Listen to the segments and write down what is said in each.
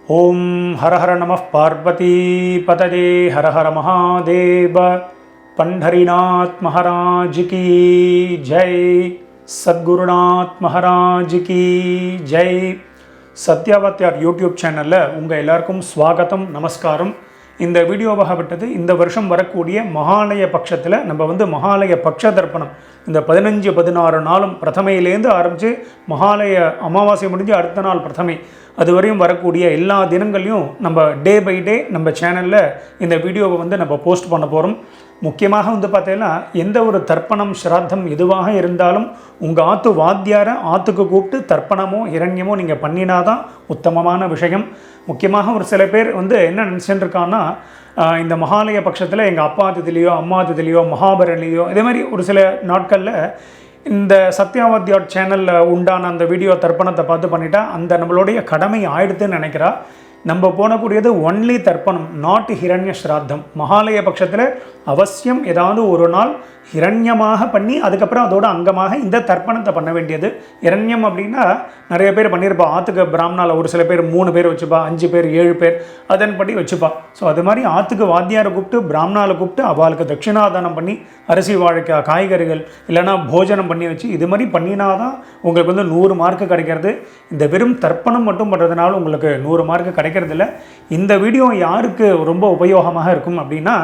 ओम हर हर नमः पार्वती पतये हर हर महादेव। पंढरीनाथ महाराज की जय। सद्गुरुनाथ महाराज की जय। சத்யாவத்யார் யூடியூப் சேனலில் உங்கள் எல்லாருக்கும் ஸ்வாகத்தம் நமஸ்காரம். இந்த வீடியோவாகப்பட்டது இந்த வருஷம் வரக்கூடிய மகாலய பட்சத்தில் நம்ம மகாலய பட்ச தர்ப்பணம் இந்த 15-16 நாளும் பிரதமையிலேருந்து ஆரம்பித்து மகாலய அமாவாசை முடிஞ்சு அடுத்த நாள் பிரதமை அதுவரையும் வரக்கூடிய எல்லா தினங்களையும் நம்ம டே பை டே நம்ம சேனலில் இந்த வீடியோவை நம்ம போஸ்ட் பண்ண போகிறோம். முக்கியமாக பார்த்தீங்கன்னா எந்த ஒரு தர்ப்பணம் ஸ்ராத்தம் எதுவாக இருந்தாலும் உங்கள் ஆற்று வாத்தியாரை ஆற்றுக்கு கூப்பிட்டு தர்ப்பணமோ இரண்யமோ நீங்கள் பண்ணினாதான் உத்தமமான விஷயம். முக்கியமாக ஒரு சில பேர் என்ன நினச்சிட்டு இருக்கான்னா, இந்த மகாலய பட்சத்தில் எங்கள் அப்பா திதிலையோ அம்மா திதிலையோ மகாபரணிலையோ இதே மாதிரி ஒரு சில நாட்களில் இந்த சத்யாவத்யார் சேனலில் உண்டான அந்த வீடியோ தர்ப்பணத்தை பார்த்து பண்ணிட்டா அந்த நம்மளுடைய கடமை ஆயிடுதுன்னு நினைக்கிறா. நம்ம போனக்கூடியது ஒன்லி தர்ப்பணம், நாட் ஹிரண்ய ஸ்ராத்தம். மகாலய பட்சத்தில் அவசியம் ஏதாவது ஒரு நாள் ஹிரண்யமாக பண்ணி அதுக்கப்புறம் அதோட அங்கமாக இந்த தர்ப்பணத்தை பண்ண வேண்டியது. இரண்யம் அப்படின்னா நிறைய பேர் பண்ணியிருப்பா. ஆற்றுக்கு பிராமணாவில் ஒரு சில பேர் 3 பேர் வச்சுப்பா, 5 பேர் 7 பேர் அதன்படி வச்சுப்பா. ஸோ அது மாதிரி ஆற்றுக்கு வாத்தியாரை கூப்பிட்டு பிராமணாவில் கூப்பிட்டு அவளுக்கு தட்சிணாதானம் பண்ணி அரிசி வாழைக்காய் காய்கறிகள் இல்லைனா போஜனம் பண்ணி வச்சு இது மாதிரி பண்ணினாதான் உங்களுக்கு 100 மார்க்கு கிடைக்கிறது. இந்த வெறும் தர்ப்பணம் மட்டும் பண்ணுறதுனால உங்களுக்கு 100 மார்க்கு கிடைக்கிறதில்ல. இந்த வீடியோ யாருக்கு ரொம்ப உபயோகமாக இருக்கும் அப்படின்னா,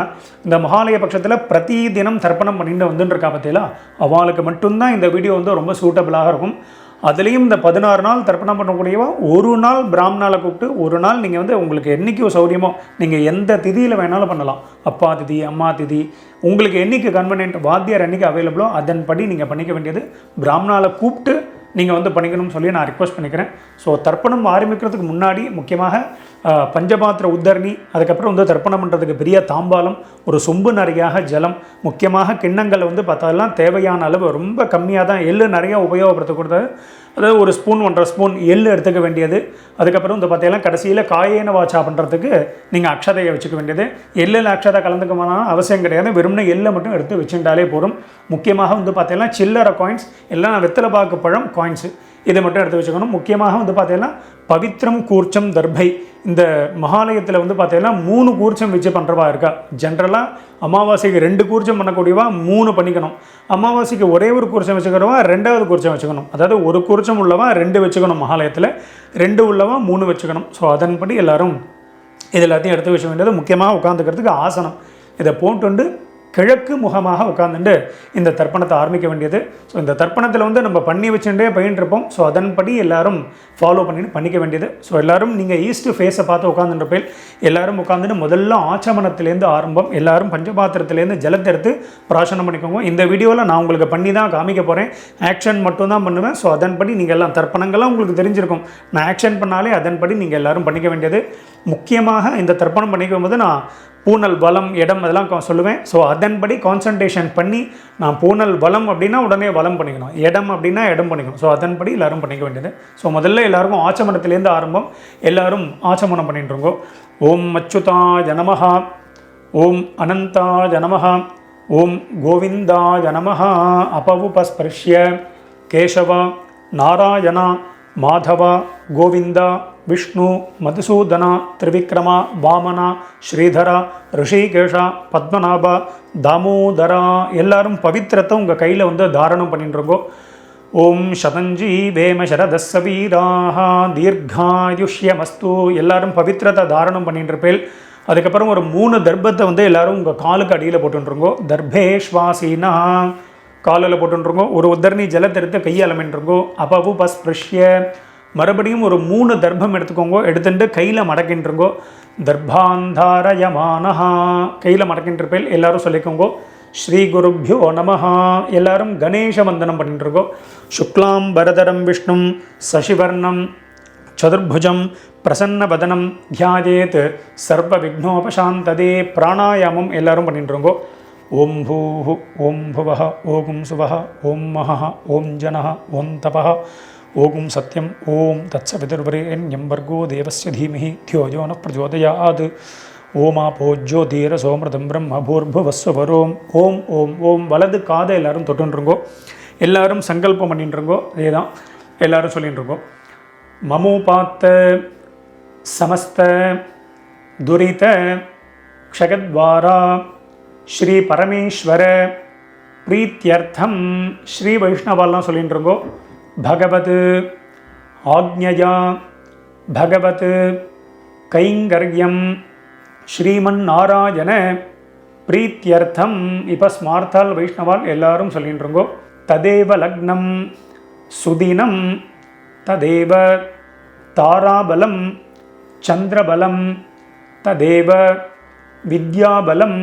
இந்த மகாலய பட்சத்தில் பிரதி தினம் தர்ப்பணம் பண்ணிட்டு வந்துருக்கா பார்த்தீங்களா, அவளுக்கு மட்டும்தான் இந்த வீடியோ ரொம்ப சூட்டபிளாக இருக்கும். அதுலேயும் இந்த 16 நாள் தர்ப்பணம் பண்ணக்கூடியவா ஒரு நாள் பிராமணால கூப்பிட்டு ஒரு நாள் நீங்கள் உங்களுக்கு என்றைக்கு சௌரியமோ நீங்கள் எந்த திதியில் வேணாலும் பண்ணலாம். அப்பா திதி அம்மா திதி உங்களுக்கு என்றைக்கு கன்வீனியன்ட் வாத்தியார் என்றைக்கு அவைலபிளோ அதன்படி நீங்கள் பண்ணிக்க வேண்டியது. பிராமணால கூப்பிட்டு நீங்கள் பண்ணிக்கணும்னு சொல்லி நான் ரிக்வெஸ்ட் பண்ணிக்கிறேன். ஸோ தர்ப்பணம் ஆரம்பிக்கிறதுக்கு முன்னாடி முக்கியமாக பஞ்சபாத்திர உத்தரணி, அதுக்கப்புறம் தர்ப்பணம் பண்ணுறதுக்கு பெரிய தாம்பாலம், ஒரு சொம்பு நிறையாக ஜலம், முக்கியமாக கிண்ணங்கள் பார்த்தாலாம் தேவையான அளவு ரொம்ப கம்மியாக தான், எள்ளு நிறையா உபயோகப்படுத்தக்கூடாது. அதாவது ஒரு ஸ்பூன் 1.5 ஸ்பூன் எள்ளு எடுத்துக்க வேண்டியது. அதுக்கப்புறம் பார்த்தீங்கன்னா கடைசியில் காயேன வாச்சா பண்ணுறதுக்கு நீங்கள் அக்ஷதையை வச்சுக்க வேண்டியது. எள்ளில் அக்ஷதை கலந்துக்கமான அவசியம் கிடையாது, வெறும்னா எள்ளை மட்டும் எடுத்து வச்சுட்டாலே போதும். முக்கியமாக பார்த்தீங்கன்னா சில்லறை காயின்ஸ் எல்லாம் வெத்தலை பாக்கு பழம் காயின்ஸு இதை மட்டும் எடுத்து வச்சுக்கணும். முக்கியமாக பார்த்தீங்கன்னா பவித்ரம் கூர்ச்சம் தர்பை. இந்த மகாலயத்தில் பார்த்தீங்கன்னா 3 கூர்ச்சம் வச்சு பண்ணுறவா இருக்கா. ஜென்ரலாக அமாவாசைக்கு 2 கூர்ச்சம் பண்ணக்கூடியவா 3 பண்ணிக்கணும். அமாவாசைக்கு ஒரே ஒரு கூர்ச்சம் வச்சுக்கிறவா 2வது கூர்ச்சம் வச்சுக்கணும். அதாவது ஒரு கூர்ச்சம் உள்ளவா 2 வச்சுக்கணும், மகாலயத்தில் 2 உள்ளவா 3 வச்சுக்கணும். ஸோ அதன்படி எல்லோரும் இது எல்லாத்தையும் எடுத்து வச்ச வேண்டியது. முக்கியமாக உட்காந்துக்கிறதுக்கு ஆசனம் இதை போட்டு கிழக்கு முகமாக உட்காந்துட்டு இந்த தர்ப்பணத்தை ஆரம்பிக்க வேண்டியது. ஸோ இந்த தர்ப்பணத்தில் நம்ம பண்ணி வச்சுட்டே பயின்றிருப்போம். ஸோ அதன்படி எல்லோரும் ஃபாலோ பண்ணிக்க வேண்டியது. ஸோ எல்லோரும் நீங்கள் ஈஸ்ட் ஃபேஸை பார்த்து உட்காந்துருப்பேன். எல்லோரும் உட்காந்துட்டு முதல்ல ஆச்சமனத்திலேருந்து ஆரம்பம். எல்லோரும் பஞ்சபாத்திரத்துலேருந்து ஜலத்தை எடுத்து பிராசனம் பண்ணிக்கோங்க. இந்த வீடியோவில் நான் உங்களுக்கு பண்ணி தான் காமிக்க போகிறேன், ஆக்ஷன் மட்டும் தான் பண்ணுவேன். ஸோ அதன்படி நீங்கள் எல்லாம் தர்ப்பணங்கள்லாம் உங்களுக்கு தெரிஞ்சிருக்கும். நான் ஆக்ஷன் பண்ணாலே அதன்படி நீங்கள் எல்லோரும் பண்ணிக்க வேண்டியது. முக்கியமாக இந்த தர்ப்பணம் பண்ணிக்கும் போது நான் பூனல் பலம் இடம் அதெல்லாம் சொல்லுவேன். ஸோ அதன்படி கான்சன்ட்ரேஷன் பண்ணி நான் பூனல் பலம் அப்படின்னா உடனே பலம் பண்ணிக்கணும், இடம் அப்படின்னா இடம் பண்ணிக்கணும். ஸோ அதன்படி எல்லோரும் பண்ணிக்க வேண்டியது. ஸோ முதல்ல எல்லாருக்கும் ஆச்சமனத்திலேருந்து ஆரம்பம். எல்லோரும் ஆச்சமனம் பண்ணிட்டுருங்கோ. ஓம் அச்சுதாய நமஹ, ஓம் அனந்தாய நமஹ, ஓம் கோவிந்தாய நமஹ. அபவுபஸ்பர்ஷ்ய கேசவ நாராயண மாதவ கோவிந்தா விஷ்ணு மதுசூதன திரிவிக்ரமா வாமனா ஸ்ரீதரா ரிஷிகேஷா பத்மநாபா தாமோதரா. எல்லாரும் பவித்திரத்தை உங்கள் கையில் தாரணம் பண்ணிட்டுருங்கோ. ஓம் சதஞ்சி வேம சரதஸ்ஸ வீராஹ தீர்காயுஷ்யமஸ்து. எல்லாரும் பவித்திரத்தை தாரணம் பண்ணிட்டுருப்பேன். அதுக்கப்புறம் ஒரு 3 தர்ப்பத்தை எல்லாரும் உங்கள் காலுக்கு அடியில் போட்டுருங்கோ. தர்பேஷ்வாசீனா காலில் போட்டுருங்கோ. ஒரு உத்தரணி ஜலத்தை எடுத்து கையால் அமைன்றிருங்கோ. அப்பவு பஸ்பிருஷ்ய மறுபடியும் ஒரு 3 தர்ப்பம் எடுத்துக்கோங்க. எடுத்துட்டு கையில் மடக்கின்றிருங்கோ. தர்பாந்தாரயமானஹா கையில் மடக்கின்றிருப்பேன். எல்லாரும் சொல்லிக்கோங்கோ. ஸ்ரீ குருப்யோ நமஹா. எல்லாரும் கணேச வந்தனம் பண்ணிட்டுருக்கோம். சுக்லாம் பரதரம் விஷ்ணும் சசிவர்ணம் சதுர்புஜம் பிரசன்னவதனம் தியாயேத் சர்வ விக்னோபசாந்ததே. பிராணாயாமம் எல்லாரும் பண்ணிட்டுருங்கோ. ஓம் பூஹு ஓம் புவஹ ஓம் சுவஹ ஓம் மஹ ஓம் ஜனஹ ஓம் தபஹ ஓம் சத்யம் ஓம் தத்சவிதுர்வரேண்யம் வர்கோ தேவஸ்ய தீமஹி தியோ யோ ந பிரச்சோதயாத். ஓமாபோ ஜோதிரசோமிருதம் பிரம்ம பூர்புவஸ்வரோம். ஓம் ஓம் ஓம். வலது காதை எல்லாரும் தொட்டுருங்கோ. எல்லாரும் சங்கல்பம் பண்ணிட்டுருங்கோ. அதே தான் எல்லாரும் சொல்லிட்டுருங்கோ. மமோபாத்த समस्त दुरित क्षगद्वारा श्री परमेश्वर प्रीत्यर्थम श्री वैष्णवाल सोल्लिंट्रुंगो भगवत आज्ञया भगवत कैंगर्यम श्रीमन्नारायण प्रीत्यर्थम इप स्मार्ताल वैष्णवाल एल्लारुम सोल्लिंट्रुंगो तदेव लग्नम सुदिनम तदेव ताराबलम चंद्रबलम तदेव विद्याबलम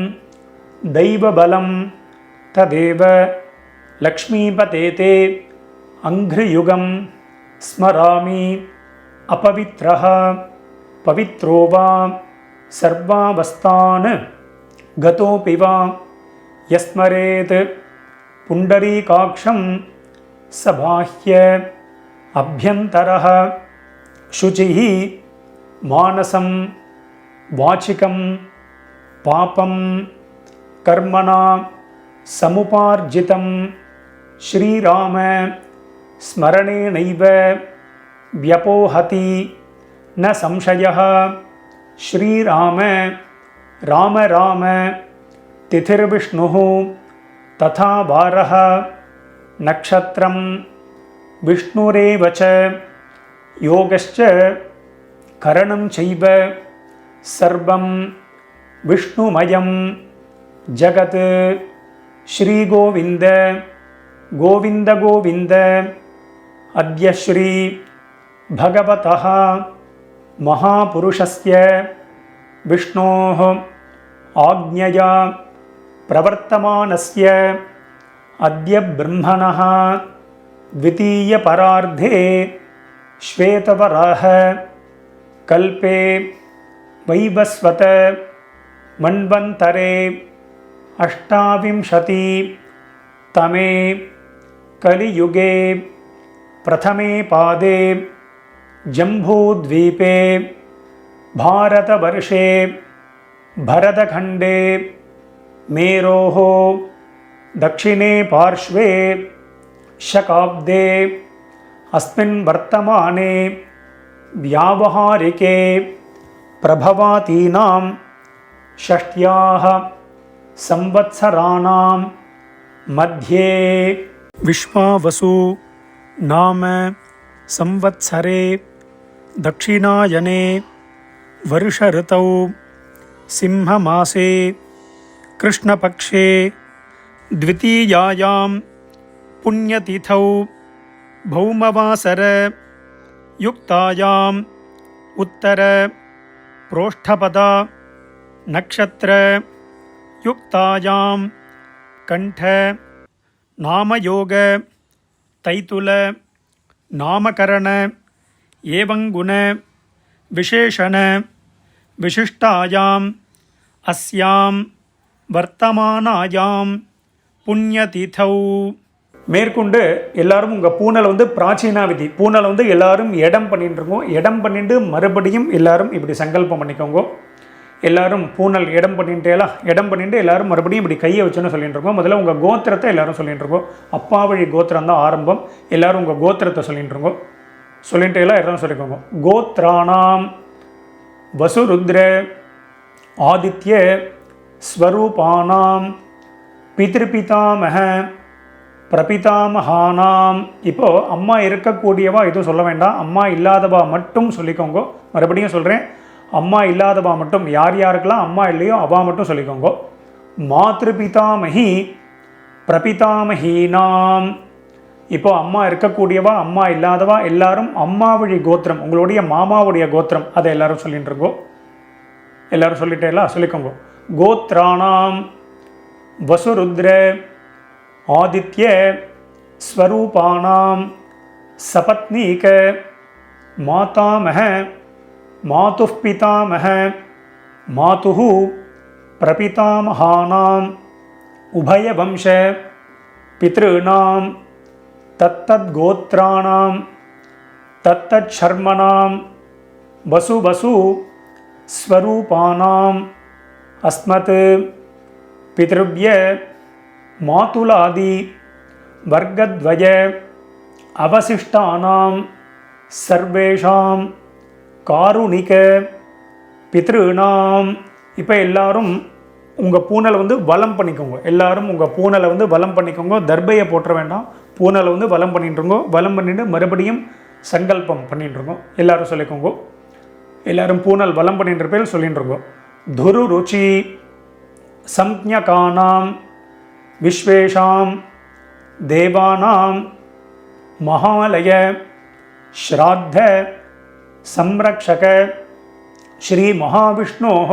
दैवबलम तदेव लक्ष्मीपतेते अंघ्रियुगम स्मरामि अपवित्रः पवित्रो वा सर्वावस्थान् गतोऽपि वा यस्मरेत् पुण्डरीकाक्षं स बाह्य अभ्यन्तरः शुचिः मानसं वाचिकं पापं कर्मणा समुपार्जितं श्रीराम स्मरणेनैव व्यपोहति न संशयः श्रीराम राम राम तिथिर्विष्णुः तथा वारः नक्षत्रं विष्णुरेव च योगश्च करणं चैव सर्वं विष्णुमयं जगत् श्रीगोविन्द गोविन्द गोविन्द अद्य श्री भगवतः महापुरुषस्य विष्णोः आज्ञया प्रवर्तमानस्य अद्य ब्रह्मणः द्वितीयपरार्धे श्वेतवराह कल्पे वैवस्वत मन्वन्तरे अष्टाविंशति तमे कलियुगे प्रथमे पादे जम्बूद्वीपे भारतवर्षे भरतखण्डे मेरोः दक्षिणे पार्श्वे शकाब्दे अस्मिन् वर्तमाने व्यावहारिके प्रभवातीनां षष्ट्याः संवत्सराणां मध्ये विश्वावसु नाम संवत्सरे दक्षिणायने वर्षऋतौ सिंहमासे कृष्णपक्षे द्वितीयायां पुण्यतिथौ भौमवासर युक्तायाम् उत्तर प्रोष्ठपदा नक्षत्र युक्तायां कंठ नामयोग तैतुल नामकरण एवं गुण विशेषण विशिष्टायां अस्यां वर्तमानायां पुण्यतिथौ மேற்கொண்டு எல்லாரும் உங்கள் பூனலை வந்து பிராச்சீனா விதி பூனலை வந்து எல்லாரும் இடம் பண்ணிட்டுருக்கோம். இடம் பண்ணிட்டு மறுபடியும் எல்லாரும் இப்படி சங்கல்பம் பண்ணிக்கோங்க. எல்லாரும் பூனல் இடம் பண்ணிட்டேலாம் இடம் பண்ணிட்டு எல்லாரும் மறுபடியும் இப்படி கையை வச்சுன்னு சொல்லிட்டு இருக்கோம். முதல்ல உங்கள் கோத்திரத்தை எல்லாரும் சொல்லிட்டு இருக்கோம். அப்பா வழி கோத்திரம் தான் ஆரம்பம். எல்லாரும் உங்கள் கோத்திரத்தை சொல்லிட்டு இருக்கோம். சொல்லிட்டு எல்லாம் எல்லாரும் சொல்லிக்கோங்க. கோத்ராணாம் வசுருத்ர ஆதித்ய ஸ்வரூபானாம் பித்ருபிதாமக பிரபிதாமகானாம். இப்போது அம்மா இருக்கக்கூடியவா எதுவும் சொல்ல வேண்டாம். அம்மா இல்லாதவா மட்டும் சொல்லிக்கோங்க. மறுபடியும் சொல்கிறேன், அம்மா இல்லாதவா மட்டும், யார் யாருக்கெல்லாம் அம்மா இல்லையோ அவா மட்டும் சொல்லிக்கோங்க. மாத்ருபிதாமகி பிரபிதாமகீனாம். இப்போது அம்மா இருக்கக்கூடியவா அம்மா இல்லாதவா எல்லாரும் அம்மா வழி கோத்திரம், உங்களுடைய மாமாவுடைய கோத்திரம், அதை எல்லாரும் சொல்லிட்டு இருக்கோம். எல்லாரும் சொல்லிட்டே எல்லாம் சொல்லிக்கோங்க. கோத்ராணாம் வசுருத்ர ஆதித்ய ஸ்வரூபானாம் சபத்னீக மாதாமக மாதுः பிதாமக மாதுः பிரபிதாமகானாம் உபயவம்ச பித்ருணாம் தத்தத்கோத்ராணாம் தத்தச்சர்மணாம் வசு வசு ஸ்வரூபானாம் அஸ்மத் பித்ருவ்ய மாதுலாதி வர்க்கத்வய அவசிஷ்டானாம் சர்வேஷாம் காருணிக பித்ருணாம். இப்போ எல்லாரும் உங்கள் பூனலை வந்து வலம் பண்ணிக்கோங்க. எல்லாரும் உங்கள் பூனலை வந்து வலம் பண்ணிக்கோங்க. தர்பையை போட்டுற வேண்டாம். பூனலை வந்து வலம் பண்ணிட்டுருங்கோ. வலம் பண்ணிட்டு மறுபடியும் சங்கல்பம் பண்ணிட்டுருங்கோ. எல்லாரும் சொல்லிக்கோங்க. எல்லாரும் பூனல் வலம் பண்ணின்ற பேர் சொல்லிட்டுருங்கோ. துரு ருச்சி சம்ஞகானாம் விஸ்வேஷாம் தேவானாம் மகாலய ஸ்ராத்த சம்ரக்ஷக ஸ்ரீ மகாவிஷ்ணோः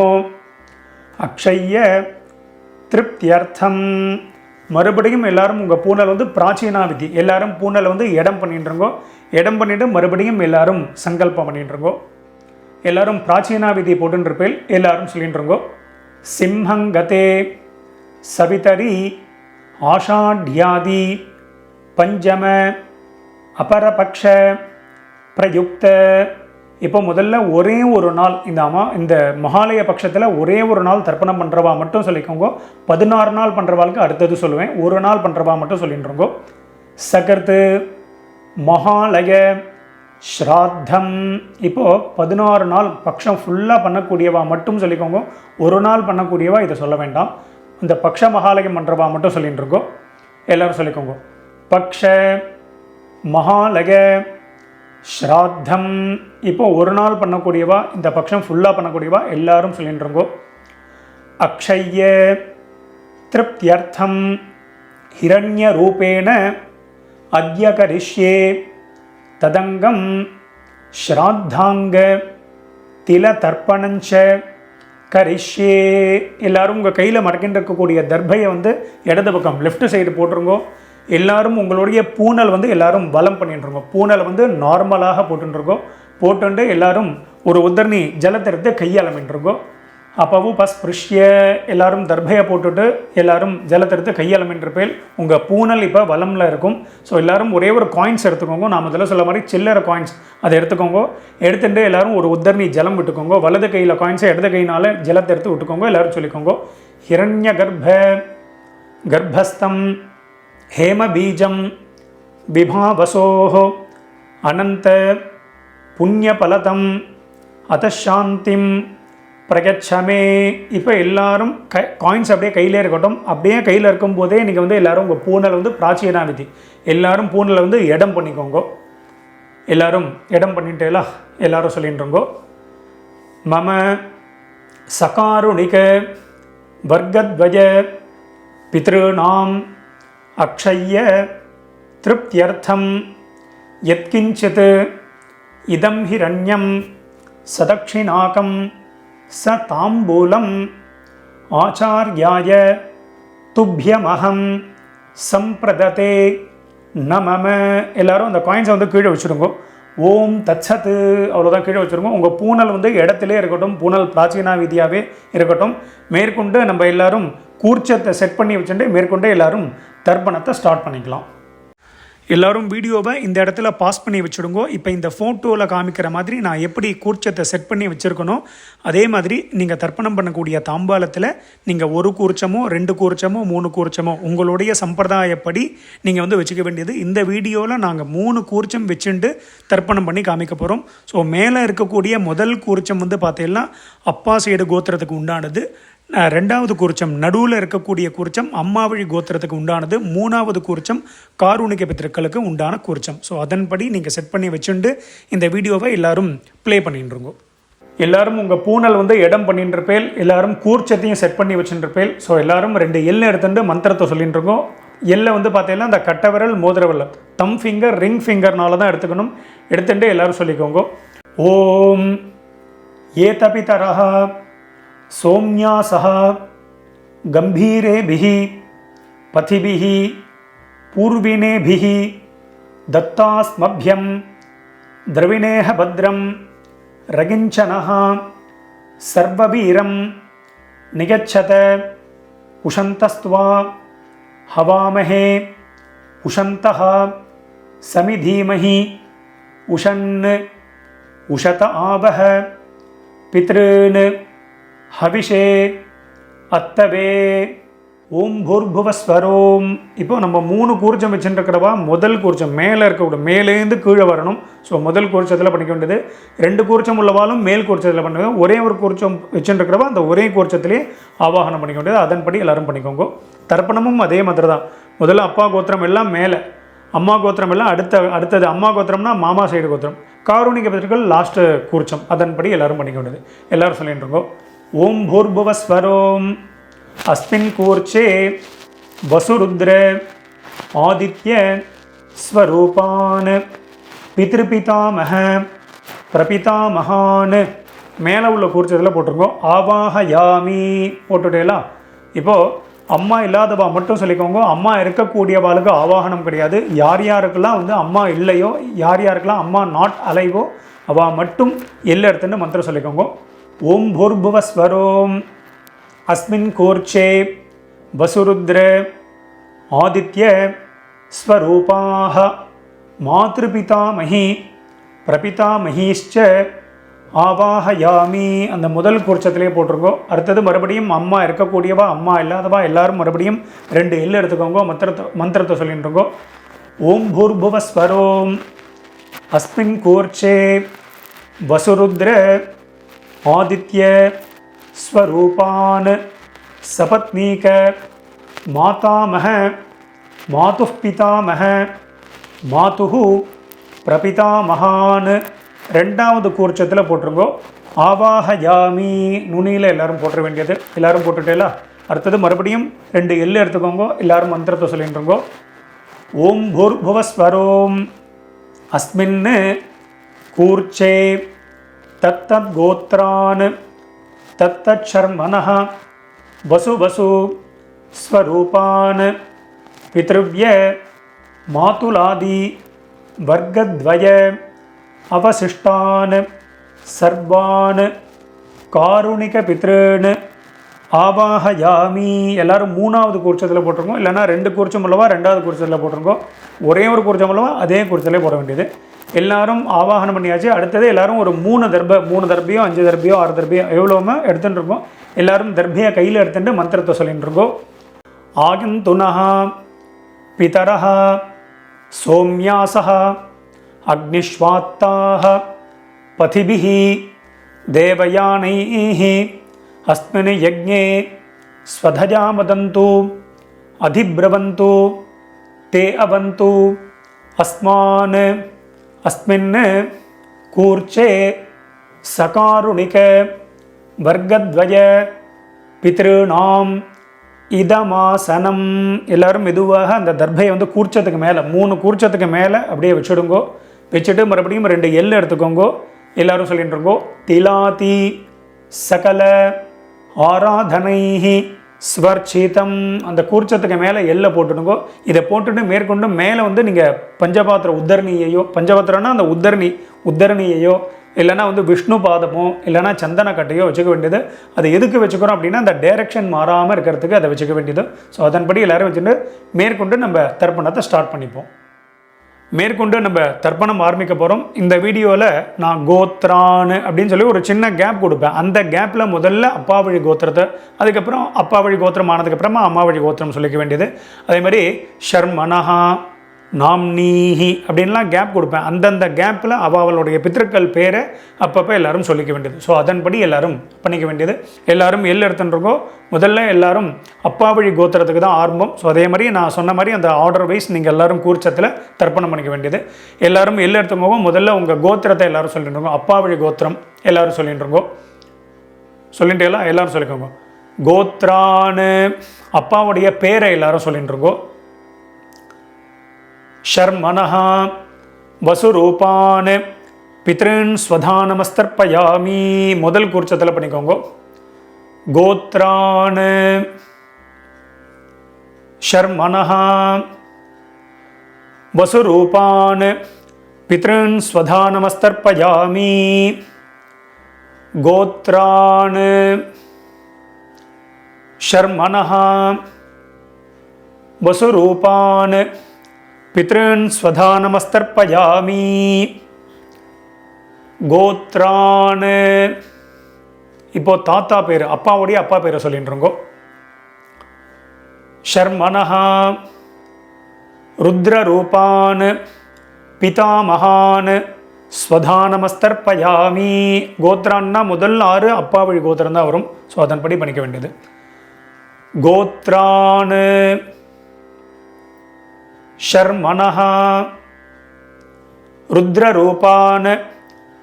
அக்ஷய்ய திருப்தியர்த்தம். மறுபடியும் எல்லாரும் உங்கள் பூனல் வந்து பிராச்சீனாவிதி. எல்லாரும் பூனலை வந்து இடம் பண்ணிட்டுருங்கோ. இடம் பண்ணிவிட்டு மறுபடியும் எல்லாரும் சங்கல்பம் பண்ணிட்டுருங்கோ. எல்லாரும் பிராச்சீனாவிதி போட்டுருப்பேல் எல்லாரும் சொல்லிட்டுருங்கோ. சிம்ஹங்கதே சவிதரி ஆஷாட்யாதி பஞ்சம அபரபக்ஷ பிரயுக்த. இப்போ முதல்ல ஒரே ஒரு நாள் இந்த மகாலய பட்சத்தில் ஒரே ஒரு நாள் தர்ப்பணம் பண்ணுறவா மட்டும் சொல்லிக்கோங்க. 16 நாள் பண்ணுறவாளுக்கு அடுத்தது சொல்லுவேன். ஒரு நாள் பண்ணுறவா மட்டும் சொல்லிட்டுருங்கோ. சகர்த்து மகாலய ஸ்ராத்தம். இப்போது 16 நாள் பட்சம் ஃபுல்லாக பண்ணக்கூடியவா மட்டும் சொல்லிக்கோங்க. ஒரு நாள் பண்ணக்கூடியவா இதை சொல்ல வேண்டாம். இந்த பக்ஷ மகாலயம் பண்ணுறவா மட்டும் சொல்லிட்டுருக்கோ. எல்லோரும் சொல்லிக்கோங்க. பக்ஷ மகாலய ஸ்ராத்தம். இப்போ ஒரு நாள் பண்ணக்கூடியவா, இந்த பட்சம் ஃபுல்லாக பண்ணக்கூடியவா எல்லாரும் சொல்லிட்டுருங்கோ. அக்ஷய்ய திருப்தியர்த்தம் ஹிரண்ய ரூபேண அத்ய கரிஷ்யே ததங்கம் ஸ்ராத்தாங்க தில தர்ப்பணஞ்ச கரிஷ்யே. எல்லாரும் உங்கள் கையில் மடக்கின்னு இருக்கக்கூடிய தர்பையை வந்து இடது பக்கம் லெஃப்ட் சைடு போட்டுருங்கோ. எல்லாரும் உங்களுடைய பூனல் வந்து எல்லாரும் வலம் பண்ணிட்டுருங்கோ. பூனலை வந்து நார்மலாக போட்டுருங்கோ. போட்டுண்டு எல்லாரும் ஒரு உத்தரணி ஜலத்தை எடுத்து கையாளமின்றிருங்கோ. அப்பவும் பஸ்பிருஷ்ய எல்லாரும் தர்பையை போட்டுட்டு எல்லாரும் ஜலத்தை எடுத்து கையாளமின்றிருப்பேல் உங்கள் பூனல் இப்போ வலமில் இருக்கும். ஸோ எல்லாரும் ஒரே ஒரு காயின்ஸ் எடுத்துக்கோங்க. நான் முதல்ல சொல்ல மாதிரி சில்லறை காயின்ஸ் அதை எடுத்துக்கோங்க. எடுத்துட்டு எல்லாரும் ஒரு உத்தரணி ஜலம் விட்டுக்கோங்க. வலது கையில் காயின்ஸை இடது கையினால் ஜலத்தை எடுத்து விட்டுக்கோங்க. எல்லாரும் சொல்லிக்கோங்க. ஹிரண்ய கர்ப்பஸ்தம் ஹேமபீஜம் விபாவசோஹ அனந்த புண்ணியபலதம் அதசாந்திம் பிரகச்சமே. இப்போ எல்லாரும் காயின்ஸ் அப்படியே கையிலே இருக்கட்டும். அப்படியே கையில் இருக்கும்போதே நீங்கள் வந்து எல்லோரும் உங்கள் பூனலை வந்து பிராச்சீனாவிதி எல்லாரும் பூனலை வந்து இடம் பண்ணிக்கோங்க. எல்லாரும் இடம் பண்ணிட்டேலா எல்லாரும் சொல்லிட்டுருங்கோ. மம சகாருணிக வர்க்கத்வய பித்ருணாம் அக்ஷய்ய திருப்தியர்த்தம் யத்கிஞ்சித் இதம் ஹிரண்யம் சதக்ஷிணாகம் ச தாம்பூலம் ஆச்சார்யாய துப்யமஹம் சம்பிரததே நமம. எல்லாரும் அந்த காயின்ஸை வந்து கீழே வச்சுருங்கோ. ஓம் தத்சத்து அவ்வளோதான் கீழே வச்சுருங்க. உங்கள் பூனல் வந்து இடத்துலே இருக்கட்டும். பூனல் பிராச்சீனா விதியாகவே இருக்கட்டும். மேற்கொண்டு நம்ம எல்லாரும் கூர்ச்சத்தை செட் பண்ணி வச்சுட்டு மேற்கொண்டு எல்லாரும் தர்ப்பணத்தை ஸ்டார்ட் பண்ணிக்கலாம். எல்லோரும் வீடியோவை இந்த இடத்துல பாஸ் பண்ணி வச்சுடுங்கோ. இப்போ இந்த ஃபோட்டோவில் காமிக்கிற மாதிரி நான் எப்படி கூர்ச்சத்தை செட் பண்ணி வச்சுருக்கணும் அதே மாதிரி நீங்கள் தர்ப்பணம் பண்ணக்கூடிய தாம்பாலத்தில் நீங்கள் 1 கூர்ச்சமோ 2 கூர்ச்சமோ 3 கூர்ச்சமோ உங்களுடைய சம்பிரதாயப்படி நீங்கள் வந்து வச்சுக்க வேண்டியது. இந்த வீடியோவில் நாங்கள் 3 கூர்ச்சம் வச்சுட்டு தர்ப்பணம் பண்ணி காமிக்க போகிறோம். ஸோ மேலே இருக்கக்கூடிய முதல் கூர்ச்சம் வந்து பார்த்தீங்கன்னா அப்பா சைடு கோத்திரத்துக்கு உண்டானது. 2வது கூர்ச்சம் நடுவில் இருக்கக்கூடிய கூர்ச்சம் அம்மாவழி கோத்திரத்துக்கு உண்டானது. 3வது கூர்ச்சம் காருணிக பித்திருக்களுக்கு உண்டான கூர்ச்சம். ஸோ அதன்படி நீங்கள் செட் பண்ணி வச்சுட்டு இந்த வீடியோவை எல்லாரும் ப்ளே பண்ணிட்டுருங்கோ. எல்லாரும் உங்கள் பூனல் வந்து இடம் பண்ணிட்டுருப்பேல் எல்லாரும் கூர்ச்சத்தையும் செட் பண்ணி வச்சுருப்பேல். ஸோ எல்லாரும் 2 எல் எடுத்துட்டு மந்திரத்தை சொல்லிட்டுருக்கோம். எல்லை வந்து பார்த்தீங்கன்னா இந்த கட்டை விரல் மோதிர விரல் தம் ஃபிங்கர் ரிங் ஃபிங்கர்னால தான் எடுத்துக்கணும். எடுத்துட்டு எல்லாரும் சொல்லிக்கோங்க. ஓம் ஏதபிதரஹ சோம்யாசஹ கம்பீரேபிஹி பதிபிஹி பூர்வினேபிஹி தத்தாஸ்மப்யம் திரவிணேஹ பத்ரம் ரகிஞ்சனஹ சர்வவீரம் நிகச்சத உஷந்தஸ்த்வா ஹவாமஹே உஷந்தஹ சமிதீமஹி உஷன் உஷத ஆவஹ பித்ருன் ஹவிஷே அத்தவே. ஓம் பூர்புவஸ்வரோம். இப்போ நம்ம 3 கூர்ச்சம் வச்சுருக்கிறவா முதல் கூர்ச்சம் மேலே இருக்கக்கூடிய மேலேருந்து கீழே வரணும். ஸோ முதல் கூர்ச்சத்தில் பண்ணிக்க வேண்டியது. 2 கூர்ச்சம் உள்ளவாலும் மேல் கூர்ச்சத்தில் பண்ணுங்க. ஒரே ஒரு கூர்ச்சம் வச்சுருக்கிறவா அந்த ஒரே கூர்ச்சத்திலே ஆவாகனம் பண்ணிக்க வேண்டியது. அதன்படி எல்லோரும் பண்ணிக்கோங்க. தர்ப்பணமும் அதே மாதிரி தான். முதல்ல அப்பா கோத்திரம் எல்லாம் மேலே, அம்மா கோத்திரம் எல்லாம் அடுத்தது. அம்மா கோத்திரம்னா மாமா சைடு கோத்திரம். காரூணிக பிதர்கள் லாஸ்ட்டு கூர்ச்சம். அதன்படி எல்லோரும் பண்ணிக்க வேண்டியது. எல்லோரும் சொல்லிட்டு இருக்கோம். ஓம் பூர்புவஸ்வரோம். अस्मिन् कूर्चे वसुरुद्र आदित्य स्वरूपान् पितृपितामह प्रपितामहान् மேலே உள்ள கூர்ச்சத்தில் போட்டிருக்கோம். ஆவாஹயாமி போட்டுட்டேலா. இப்போது அம்மா இல்லாதவா மட்டும் சொல்லிக்கோங்க. அம்மா இருக்கக்கூடியவாளுக்கு ஆவாகனம் கிடையாது. யார் யாருக்கெல்லாம் வந்து அம்மா இல்லையோ, யார் யாருக்கெல்லாம் அம்மா நாட் அலைவோ அவள் மட்டும் எல்லை எடுத்துன்னு மந்திரம் சொல்லிக்கோங்க. ஓம் பூர்புவஸ்வரோம். अस्मिन् कूर्चे वसुरुद्र आदित्य स्वरूपाः मातृपितामही प्रपितामहीश्च ஆவாஹயாமி. அந்த முதல் கூர்ச்சத்திலே போட்டிருக்கோம். அடுத்தது மறுபடியும் அம்மா இருக்கக்கூடியவா அம்மா இல்லாதவா எல்லாரும் மறுபடியும் 2 எல் எடுத்துக்கோங்க. மந்திரத்தை சொல்லிட்டு இருக்கோம். ஓம் பூர்புவஸ்வரோம். அஸ்மின் கூர்ச்சே வசுருத்ர ஆதித்ய ஸ்வரூபான் சபத்னீக மாதாமஹ மாதுः பிதாமஹ மாதுः பிரபிதாமஹான். 2வது கூர்ச்சத்தில் போட்டிருங்கோ. ஆவாஹயாமி நுனியில் எல்லாரும் போட்டுற வேண்டியது. எல்லாரும் போட்டுட்டேலா. அடுத்தது மறுபடியும் 2 எல் எடுத்துக்கோங்க. எல்லாரும் மந்திரத்தை சொல்லிட்டுருங்கோ. ஓம் பூர்புவஸ்வரோம். அஸ்மின் கூர்ச்சே தத்தத் கோத்ரான் தத்தர்மனः வசு வசு ஸ்வரூபான் பித்ருவ்ய மாதுலாதி வர்க்கத்வய அவசிஷ்டான் சர்வான் காருணிக பித்ருன் ஆவாஹயாமி. எல்லாரும் 3வது கூர்ச்சத்தில் போட்டிருக்கோம். இல்லைனா 2 கூர்ச்சம் உள்ளவா 2வது கூர்ச்சத்தில் போட்டிருக்கோம். ஒரே ஒரு கூர்ச்சம் உள்ளவா அதே கூர்ச்சத்திலே போட வேண்டியது. எல்லாரும் ஆவாகனம் பண்ணியாச்சு. அடுத்தது எல்லாரும் ஒரு 3 தர்பியோ 5 தர்பியோ 6 தர்பியோ எவ்வளோமே எடுத்துகிட்டு இருக்கோம். எல்லாரும் தர்பியை கையில் எடுத்துட்டு மந்திரத்தை சொல்லிட்டு இருக்கோம். ஆகந்துனஹ பிதரஹ சோம்யாசஹ அக்னிஷ்வாத்தாஹ பதிபிஹி தேவயானைஹி அஸ்மின் யஜ்ஞே ஸ்வதஜா வதந்து அதிப்ரவந்து தே அவந்து அஸ்மான் अस्मिन् कूर्चे सकारुणिक वर्गद्वय पितॄणाम இதமாசனம். எல்லாரும் மெதுவாக அந்த தர்பையை வந்து கூர்ச்சத்துக்கு மேலே 3 கூர்ச்சத்துக்கு மேலே அப்படியே வச்சுடுங்கோ. வச்சுட்டு மறுபடியும் 2 எல் எடுத்துக்கோங்கோ. எல்லாரும் சொல்லிட்டு இருக்கோம். திலாதி சகல ஆராதனைஹி ஸ்வர்ச்சிதம். அந்த கூர்ச்சத்துக்கு மேலே எல்லை போட்டுடுங்கோ. இதை போட்டுட்டு மேற்கொண்டு மேலே வந்து நீங்கள் பஞ்சபாத்திர உத்தரணியையோ, பஞ்சபாத்திரம்னா அந்த உத்தரணியையோ இல்லைனா வந்து விஷ்ணு பாதமோ இல்லைனா சந்தன கட்டையோ வச்சுக்க வேண்டியது. அதை எதுக்கு வச்சுக்கிறோம் அப்படின்னா அந்த டைரெக்ஷன் மாறாமல் இருக்கிறதுக்கு அதை வச்சுக்க வேண்டியது. ஸோ அதன்படி எல்லோரும் வச்சுட்டு மேற்கொண்டு நம்ம தர்ப்பணத்தை ஸ்டார்ட் பண்ணிப்போம். மேற்கொண்டு நம்ம தர்ப்பணம் ஆரம்பிக்க போகிறோம். இந்த வீடியோவில் நான் கோத்ரான் அப்படின்னு சொல்லி ஒரு சின்ன கேப் கொடுப்பேன். அந்த கேப்பில் முதல்ல அப்பா வழி கோத்திரத்தை, அதுக்கப்புறம் அப்பா வழி கோத்திரம் ஆனதுக்கப்புறமா அம்மா வழி கோத்திரம் சொல்லிக்க வேண்டியது. அதே மாதிரி ஷர்மனஹா நாம்னீஹி அப்படின்லாம் கேப் கொடுப்பேன். அந்தந்த கேப்பில் அவளுடைய பித்திருக்கள் பேரை அப்பப்போ எல்லாரும் சொல்லிக்க வேண்டியது. ஸோ அதன்படி எல்லாரும் பண்ணிக்க வேண்டியது. எல்லாரும் எல் எடுத்துட்டுருக்கோம். முதல்ல எல்லாரும் அப்பா வழி கோத்திரத்துக்கு தான் ஆரம்பம். ஸோ அதே மாதிரி நான் சொன்ன மாதிரி அந்த ஆர்டர் வைஸ் நீங்கள் எல்லாரும் கூர்ச்சத்தில் தர்ப்பணம் பண்ணிக்க வேண்டியது. எல்லாரும் எல் எடுத்துக்கோங்க. முதல்ல உங்கள் கோத்திரத்தை எல்லாரும் சொல்லிட்டு இருக்கோம். அப்பா வழி கோத்திரம் எல்லாரும் சொல்லிட்டு இருக்கோம். சொல்லிட்டு எல்லாரும் சொல்லிக்கோங்க. கோத்ரான்னு அப்பாவுடைய பேரை எல்லாரும் சொல்லிட்டு இருக்கோம். ஷர்மனஹ வசுரூபான் பித்ருன் ஸ்வதானமஸ்தர்ப்பயாமி. முதல் கூர்ச்சத்தில் பண்ணிக்கோங்க. கோத்ரான் ஷர்மனஹ வசுரூபான் பித்ருன் ஸ்வதானமஸ்தர்ப்பயாமி. கோத்ரான் ஷர்மனஹ வசுரூபான் பித்ருன் ஸ்வதானமஸ்தர்ப்பயாமி. கோத்ரான் இப்போ தாத்தா பேர், அப்பாவுடைய அப்பா பேரை சொல்லிட்டுருங்கோ. शर्मणः रुद्ररूपान् पितामहान् ஸ்வதானமஸ்தர்ப்பயாமி. கோத்ரான்னா முதல் 6 அப்பா வழி கோத்திரம் தான் வரும். ஸோ அதன்படி பண்ணிக்க வேண்டியது. கோத்ரான் ஷர்மணः ருத்ரரூபான்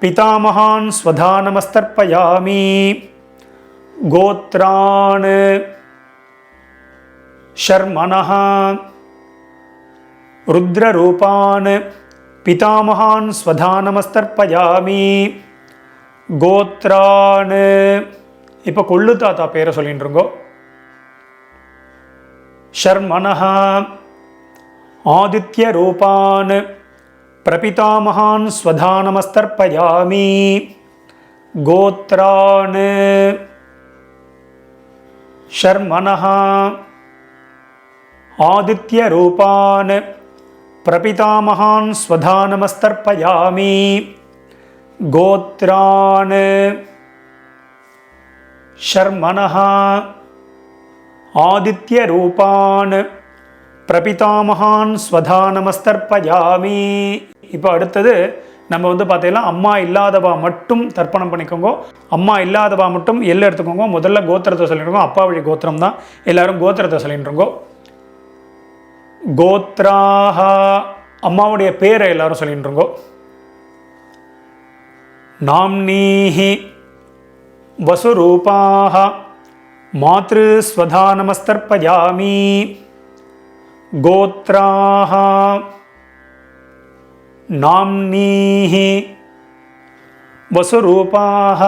பிதாமகான் ஸ்வதானமஸ்தர்ப்பயாமி. கோத்ரான் ஷர்மணः ருத்ரரூபான் பிதாமகான் ஸ்வதானமஸ்தர்ப்பயாமி. கோத்ரான் இப்போ கொள்ளு தாத்தா பேரை சொல்லிட்டு இருக்கோம். ஷர்மணः ஆதித்ய ரூபான் பிரபிதாமகான் ஸ்வதானமஸ்தர்ப்பயாமி. கோத்ரான் ஷர்மணः ஆதித்ய ரூபான் பிரபிதாமகான் ஸ்வதானமஸ்தர்ப்பயாமி. கோத்ரான் ஷர்மணः ஆதித்ய ரூபான் பிரபிதாமகான் ஸ்வதானமஸ்தர்ப்பயாமி. இப்போ அடுத்தது நம்ம பார்த்தீங்கன்னா அம்மா இல்லாதவா மட்டும் தர்ப்பணம் பண்ணிக்கோங்க. அம்மா இல்லாதவா மட்டும் எல்லாம் எடுத்துக்கோங்க. முதல்ல கோத்திரத்தை சொல்லிட்டுருக்கோம். அப்பா வழி கோத்திரம் தான். எல்லாரும் கோத்திரத்தை சொல்லிட்டுருங்கோ. கோத்ராஹ அம்மாவுடைய பேரை எல்லாரும் சொல்லிட்டுருங்கோ. நாம்னீஹி வசுரூபாஹ மாத்ரு ஸ்வதானமஸ்தர்ப்பயாமி. கோத்ராஹ நாம்னீஹி வசுரூபாஹ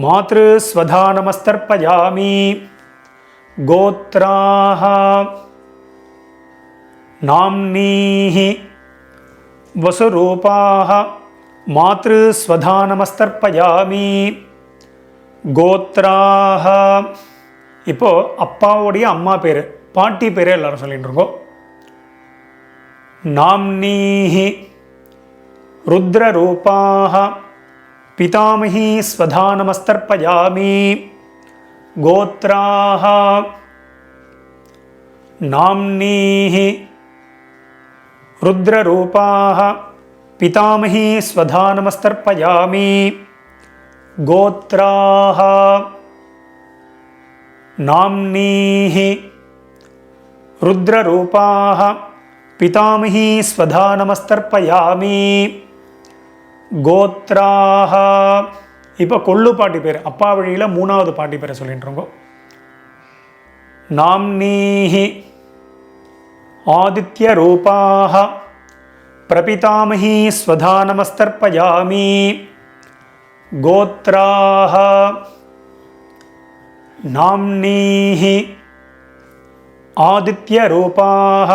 மாத்ரு ஸ்வதானமஸ்தர்ப்பயாமி. கோத்ராஹ நாம்னீஹி வசுரூபாஹ மாத்ரு ஸ்வதானமஸ்தர்ப்பயாமி. கோத்ராஹ இப்போ அப்பாவுடைய அம்மா பேர், பாட்டி பேர் எல்லாரும் சொல்லிட்டு இருக்கோம். நாம்னீஹி ருத்ரரூபாஹ பிதாமஹி ஸ்வதானமஸ்தர்ப்பயாமி. கோத்ராஹ நாம்னீஹி ருத்ரரூபாஹ பிதாமஹி ஸ்வதானமஸ்தர்ப்பயாமி. கோத்ராஹ நாம்னீஹி ருத்ரரூபாஹ பிதாமஹி ஸ்வதானமஸ்தர்ப்பயாமி. கோத்ராஹ இப்போ கொள்ளு பாட்டி பேர், அப்பா வழியில் 3வது பாட்டி பேரை சொல்லிட்டு இருக்கோம். நாம்னீஹி ஆதித்ய ரூபாஹ பிரபிதாமஹி ஸ்வதானமஸ்தர்ப்பயாமி. கோத்ராஹ நாம்னீஹி ஆதித்ய ரூபாஹ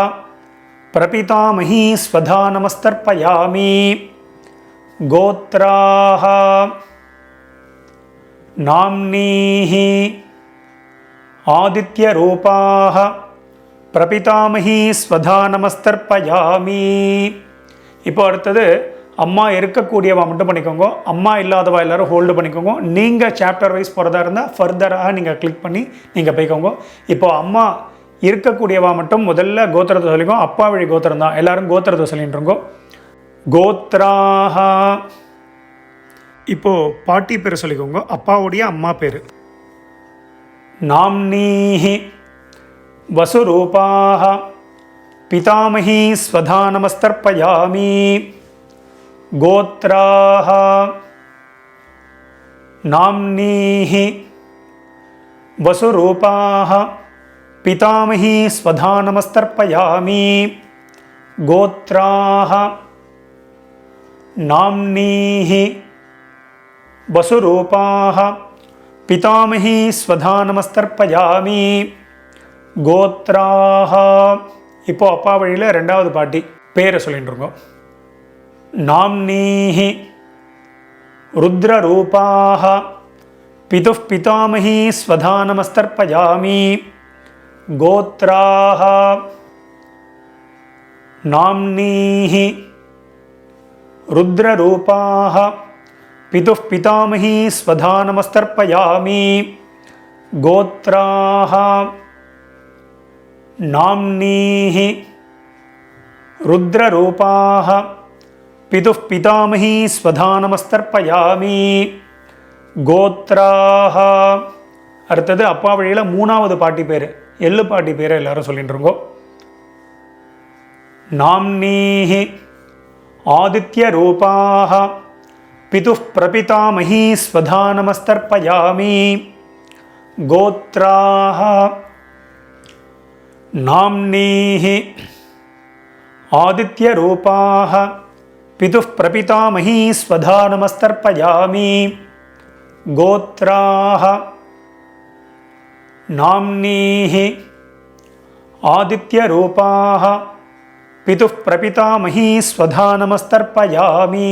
பிரபிதாமஹி ஸ்வதானமஸ்தர்ப்பயாமி. கோத்ராஹ நாம்னீஹி ஆதித்ய ரூபாஹ பிரபிதாமஹி ஸ்வதானமஸ்தர்ப்பயாமி. இப்போ அடுத்தது அம்மா இருக்கக்கூடியவா மட்டும் பண்ணிக்கோங்க. அம்மா இல்லாதவா எல்லாரும் ஹோல்டு பண்ணிக்கோங்க. நீங்கள் சாப்டர் வைஸ் போகிறதா இருந்தால் ஃபர்தராக நீங்கள் கிளிக் பண்ணி நீங்கள் போய்க்கோங்க. இப்போ அம்மா இருக்கக்கூடியவா மட்டும் முதல்ல கோத்திரத்தை சொல்லிக்கோங்க. அப்பா வழி கோத்திரம் தான். எல்லாரும் கோத்திரத்தை சொல்லிட்டுருங்கோ. கோத்ராஹ இப்போது பாட்டி பேர் சொல்லிக்கோங்க. அப்பாவுடைய அம்மா பேர். நாம்னீஹி வசுரூபாஹ பிதாமஹி ஸ்வதானமஸ்தர்ப்பயாமி. கோத்ராஹ நாம்னீஹி வசுரூபாஹ பிதாமஹி ஸ்வதானமஸ்தர்ப்பயாமி. கோத்ராஹ நாம்னீஹி வசுரூபாஹ பிதாமஹி ஸ்வதானமஸ்தர்ப்பயாமி. கோத்ராஹ இப்போ அப்பா வழியில் 2வது பாட்டி பேரை சொல்லிட்டு இருக்கோம். நாம்னீஹி ருத்ரரூபாஹ பிதுः பிதாமஹி ஸ்வதானமஸ்தர்ப்பயாமி. கோத்ராஹ நாம்னீஹி ருத்ரரூபாஹ பிதுः பிதாமஹி ஸ்வதானமஸ்தர்ப்பயாமி. கோத்ராஹ नाम्नीः रुद्ररूपाः पितुः पितामही स्वधा नमस्तर्पयामि गोत्राः அடுத்தது அப்பா வழியில் மூணாவது பாட்டி பேர் எள்ளு பாட்டி பேரை எல்லாரும் சொல்லிட்டு இருக்கோம். नाम्नीः आदित्यरूपाः पितुः प्रपितामही स्वधा नमस्तर्पयामि गोत्राः नाम्नीः आदित्यरूपाः पितुः प्रपितामही स्वधा नमस्तर्पयामि गोत्राः नाम्नीः आदित्यरूपाः पितुः प्रपितामही स्वधा नमस्तर्पयामि.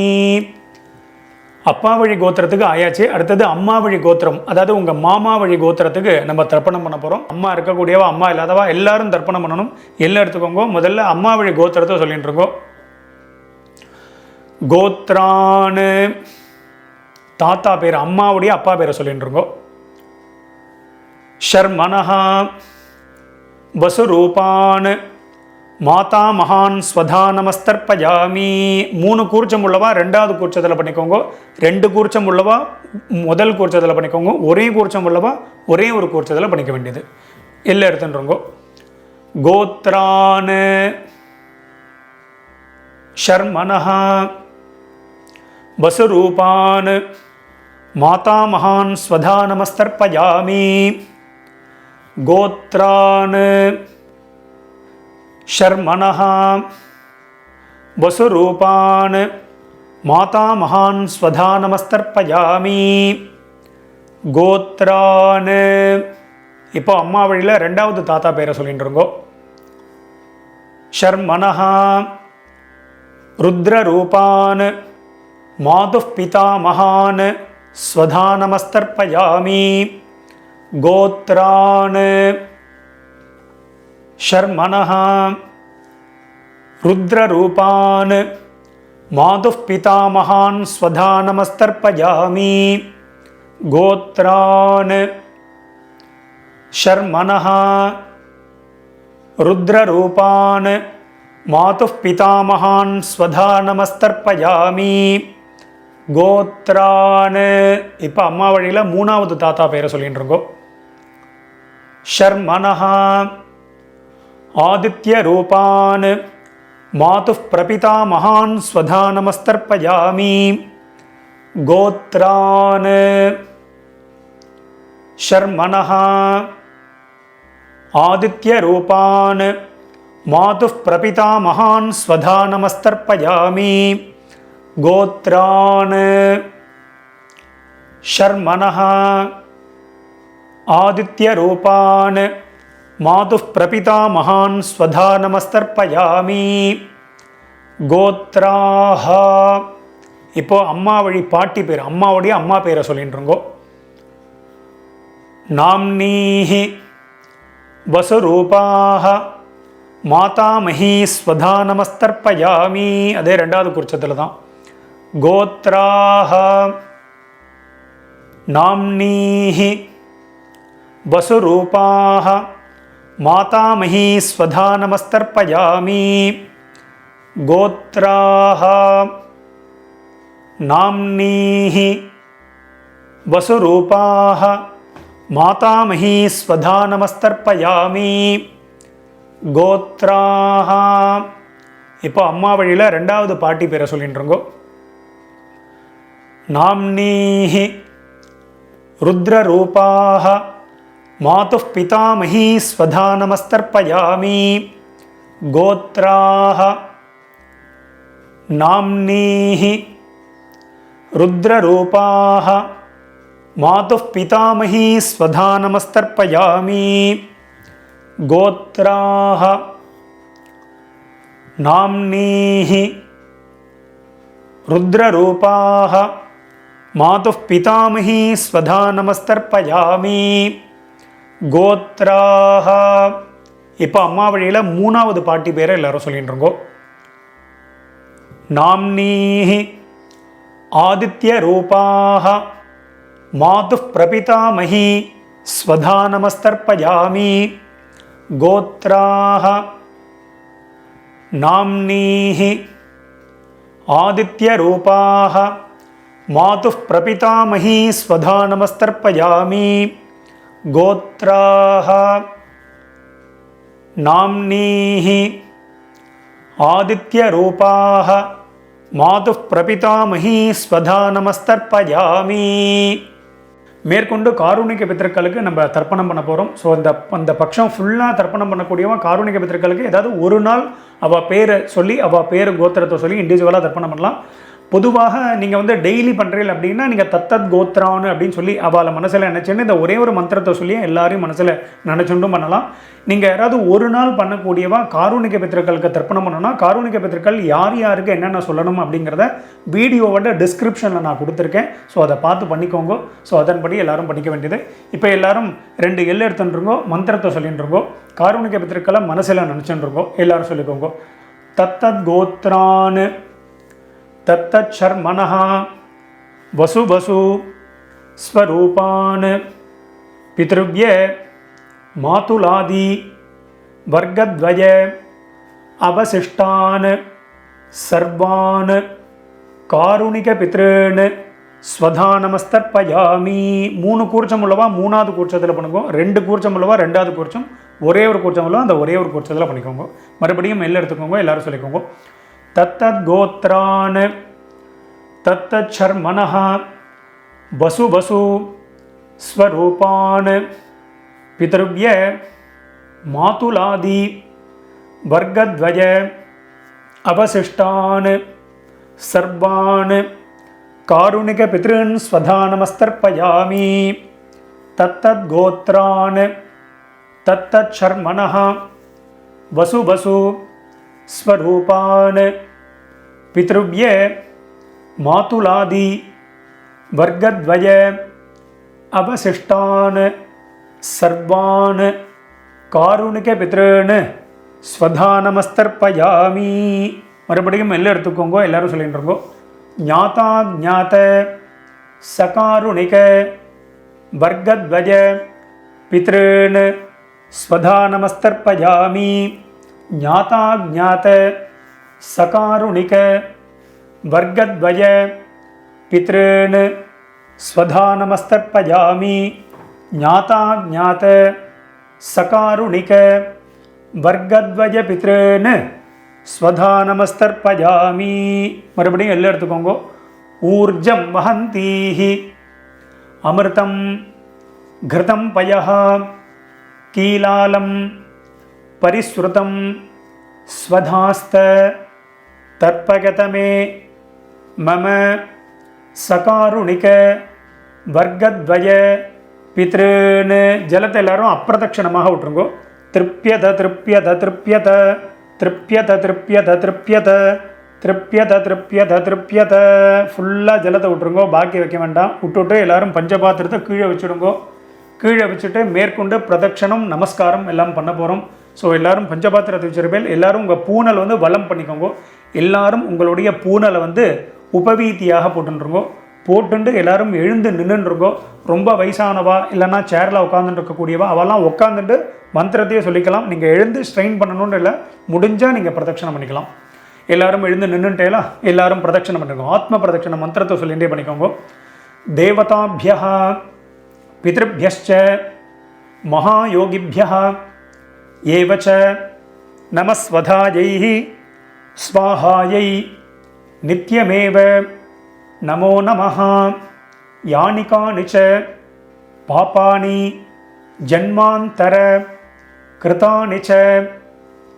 அப்பா வழி கோத்திரத்துக்கு ஆயாச்சு. அடுத்தது அம்மா வழி கோத்திரம், அதாவது உங்கள் மாமா வழி கோத்திரத்துக்கு நம்ம தர்ப்பணம் பண்ண போகிறோம். அம்மா இருக்கக்கூடியவா அம்மா இல்லாதவா எல்லாரும் தர்ப்பணம் பண்ணணும். எல்லாம் எடுத்துக்கோங்க. முதல்ல அம்மா வழி கோத்திரத்தை சொல்லிட்டு இருக்கோம். கோத்ரான் தாத்தா பேர், அம்மாவுடைய அப்பா பேரை சொல்லிட்டு இருக்கோம். ஷர்மனஹா வசுரூபான் மாதா மகான் ஸ்வதா நமஸ்தர்ப்பயாமி. 3 கூர்ச்சம் உள்ளவா ரெண்டாவது கூர்ச்சத்தில் பண்ணிக்கோங்க. 2 கூர்ச்சம் உள்ளவா முதல் கூர்ச்சத்தில் பண்ணிக்கோங்க. ஒரே கூர்ச்சம் உள்ளவா ஒரே ஒரு கூர்ச்சத்தில் பண்ணிக்க வேண்டியது. எல்லாம் எடுத்துன்றோங்க. கோத்ரான் ஷர்மனஹா வசுரூபான் மாதா மகான் ஸ்வதா நமஸ்தர்ப்பயாமி கோத்ரான் ஷர்மனஹ வசுரூபான் மாதா மகான் ஸ்வதா நமஸ்தர்ப்பயாமி கோத்ரான். இப்போ அம்மா வழியில் ரெண்டாவது தாத்தா பேரை சொல்லிட்டு இருக்கோ. ஷர்மனஹ ருத்ரரூபான் மாதுः பிதா மகான் ஸ்வதா நமஸ்தர்ப்பயாமி கோத்ரான். ஷர்மனஹ ருத்ரரூபான் மாதுः பிதா மகான் ஸ்வதா நமஸ்தர்ப்பயாமி கோத்ரான். ஷர்மனஹ ருத்ரரூபான் மாதுः பிதா மகான் ஸ்வதா நமஸ்தர்ப்பயாமி கோத்ரான். இப்போ அம்மா வழியில் 3வது தாத்தா பேரை சொல்லிட்டு இருக்கோம். ஷர்மனஹ आदित्यरूपान् मातुः प्रपिता महान् स्वधा नमस्तर्पयामि गोत्रान्. शर्मणः आदित्यरूपान् मातुः प्रपिता महान् स्वधा नमस्तर्पयामि गोत्रान्. शर्मणः आदित्यरूपान् मातुः प्रपिता महान् स्वधा नमस्तर्पयामि गोत्राः. இப்போ அம்மா வழி பாட்டி பேர், அம்மாவுடைய அம்மா பேரை சொல்லிட்டு இருக்கோ. नाम्नीः वसुरूपाः मातामही स्वधा नमस्तर्पयामि. அதே ரெண்டாவது குறிச்சத்தில் தான். गोत्राः नाम्नीः वसुरूपाः मातामही स्वधा नमस्तर्पयामि गोत्राः. नाम्नीः वसुरूपाः मातामही स्वधा नमस्तर्पयामि गोत्राः. இப்போ அம்மா வழியில் ரெண்டாவது பாட்டி பேரை சொல்லிட்டு இருக்கோம். नाम्नीः रुद्ररूपाः मातुः पितामही स्वधा नमस्तर्पयामि गोत्राः. नाम्नीः रुद्ररूपाः मातुः पितामही स्वधा नमस्तर्पयामि गोत्राः. नाम्नीः रुद्ररूपाः मातुः पितामही स्वधा नमस्तर्पयामि गोत्राः. இப்போ அம்மா வழியில் 3வது பாட்டி பேரை எல்லாரும் சொல்லிட்டு இருக்கோம். नाम्नीः आदित्यरूपाः मातुः प्रपितामही स्वधा नमस्तर्पयामि கோத்ராஹ நாம்னீஹி ஆதித்யரூபாஹ மாதுः பிரபிதாமஹி ஸ்வதா நமஸ்தர்ப்பயாமி. கோத்ராஹ நாம்னீஹி ஆதித்யரூபாஹ மாதுः பிரபிதாமஹி ஸ்வதா நமஸ்தர்ப்பயாமி. மேற்கொண்டு காருணிக பித்திருக்களுக்கு நம்ம தர்ப்பணம் பண்ண போகிறோம். ஸோ அந்த பட்சம் ஃபுல்லாக தர்ப்பணம் பண்ணக்கூடியவன் காருணிக பித்திருக்களுக்கு ஏதாவது ஒரு நாள் அவள் பேரை சொல்லி அவள் பேர் கோத்திரத்தை சொல்லி இண்டிவிஜுவலாக தர்ப்பணம் பண்ணலாம். பொதுவாக நீங்கள் வந்து டெய்லி பண்ணுறீங்க அப்படின்னா நீங்கள் தத்தத் கோத்ரான்னு அப்படின்னு சொல்லி அவளை மனசில் நினச்சின்னு இந்த ஒரே ஒரு மந்திரத்தை சொல்லி எல்லாரையும் மனசில் நினச்சுண்டும் பண்ணலாம். நீங்கள் யாராவது ஒரு நாள் பண்ணக்கூடியவா காருணிக பித்திருக்களுக்கு தர்ப்பணம் பண்ணணும்னா காருணிக பித்திருக்கள் யார் யாருக்கு என்னென்ன சொல்லணும் அப்படிங்கிறத வீடியோவோட டிஸ்கிரிப்ஷனில் நான் கொடுத்துருக்கேன். ஸோ அதை பார்த்து பண்ணிக்கோங்க. ஸோ அதன்படி எல்லாரும் பண்ணிக்க வேண்டியது. இப்போ எல்லாரும் 2 எல் எடுத்துருங்கோ, மந்திரத்தை சொல்லிட்டுருங்கோ, காருணிக பித்திருக்களை மனசில் நினச்சுருங்கோ. எல்லாரும் சொல்லிக்கோங்க. தத்தத் கோத்ரான்னு தத்தத் சர்மணஹ வசு வசு ஸ்வரூபான் பித்ருவ்ய மாதுலாதி வர்க்கத்வய அவசிஷ்டான் சர்வான் காருணிக பித்ருன் ஸ்வதா நமஸ்தர்ப்பயாமி. 3 கூர்ச்சம் உள்ளவா 3வது கூர்ச்சத்தில் பண்ணுங்க. 2 கூர்ச்சம் உள்ளவா 2வது கூர்ச்சம், ஒரே ஒரு கூர்ச்சம் உள்ளவா அந்த ஒரே ஒரு கூர்ச்சத்தில் பண்ணிக்கோங்க. மறுபடியும் எல்லாம் எடுத்துக்கோங்க. எல்லாரும் சொல்லிக்கோங்க. தத்தத் கோத்ரான் தத்தத் சர்மணஹ வசு வசு ஸ்வரூபான் பித்ருவ்ய மாதுலாதி வர்க்கத்வய அவசிஷ்டான் சர்வான் காருணிக பித்ருன் ஸ்வதா நமஸ்தர்ப்பயாமி. தத்தத் கோத்ரான் தத்தத் சர்மணஹ வசு வசு ஸ்வரூபான் பித்ருவ்ய மாதுலாதி வர்க்கத்வய அவசிஷ்டான் சர்வான் காருணிக பித்ருன் ஸ்வதா நமஸ்தர்ப்பயாமி. மறுபடியும் எல்லாம் எடுத்துக்கோங்க. எல்லாரும் சொல்லிட்டுருங்கோ. ஞாதா ஞாத சகாருணிக வர்க்கத்வய பித்ருன் ஸ்வதா நமஸ்தர்ப்பயாமி. ஞாதா ஞாத சகாருணிக வர்க்கத்வய பித்ருன் ஸ்வதா நமஸ்தர்ப்பயாமி. ஞாதா ஞாத சகாருணிக வர்க்கத்வய பித்ருன் ஸ்வதா நமஸ்தர்ப்பயாமி. மறுபடியும் எல்லாம் எடுத்துக்கோங்க. ஊர்ஜம் வஹந்தீஹி அமிர்தம் கிருதம் பயஹ கீலாலம் பரிஸ்ருதம் ஸ்வதாஸ்த தர்ப்பகதமே மம சகாருணிக வர்க்கத்வய பித்ருன். ஜலத்தை எல்லாரும் அப்பிரதட்சணமாக விட்டுருங்கோ. திருப்யத திருப்யத திருப்யத திருப்யத திருப்யத திருப்யத திருப்யத திருப்யத திருப்யத. ஃபுல்லாக ஜலத்தை விட்டுருங்கோ. பாக்கி வைக்க வேண்டாம். விட்டுவிட்டு எல்லாரும் பஞ்சபாத்திரத்தை கீழே வச்சுடுங்கோ. கீழே வச்சுட்டு மேற்கொண்டு பிரதட்சணம் நமஸ்காரம் எல்லாம் பண்ண போகிறோம். ஸோ எல்லோரும் பஞ்சபாத்திரத்தை வச்சிருப்பேன். எல்லோரும் உங்கள் பூனல் வந்து வலம் பண்ணிக்கோங்க. எல்லாரும் உங்களுடைய பூனலை வந்து உபவீதியாக போட்டுருங்கோ. போட்டுண்டு எல்லாரும் எழுந்து நின்றுருங்கோ. ரொம்ப வயசானவா இல்லைன்னா சேரில் உட்காந்துட்டு இருக்கக்கூடியவா அவெல்லாம் உட்காந்துட்டு மந்திரத்தையே சொல்லிக்கலாம். நீங்கள் எழுந்து ஸ்ட்ரெயின் பண்ணணும்னு இல்லை, முடிஞ்சால் நீங்கள் பிரதட்சணம் பண்ணிக்கலாம். எல்லாரும் எழுந்து நின்றுட்டேலாம் எல்லாரும் பிரதட்சணம் பண்ணிக்கோங்க. ஆத்ம பிரதட்சண மந்திரத்தை சொல்லிகிட்டே பண்ணிக்கோங்க. தேவதாபியः பித்ருभ्यश्च மகாயோகிभ्यः ஏவச்ச நமஸ்வதாயை ஸ்வாஹாயை நித்யமேவ நமோ நமः. யானி கானி ச பாபானி ஜன்மாந்தர கிருதானி ச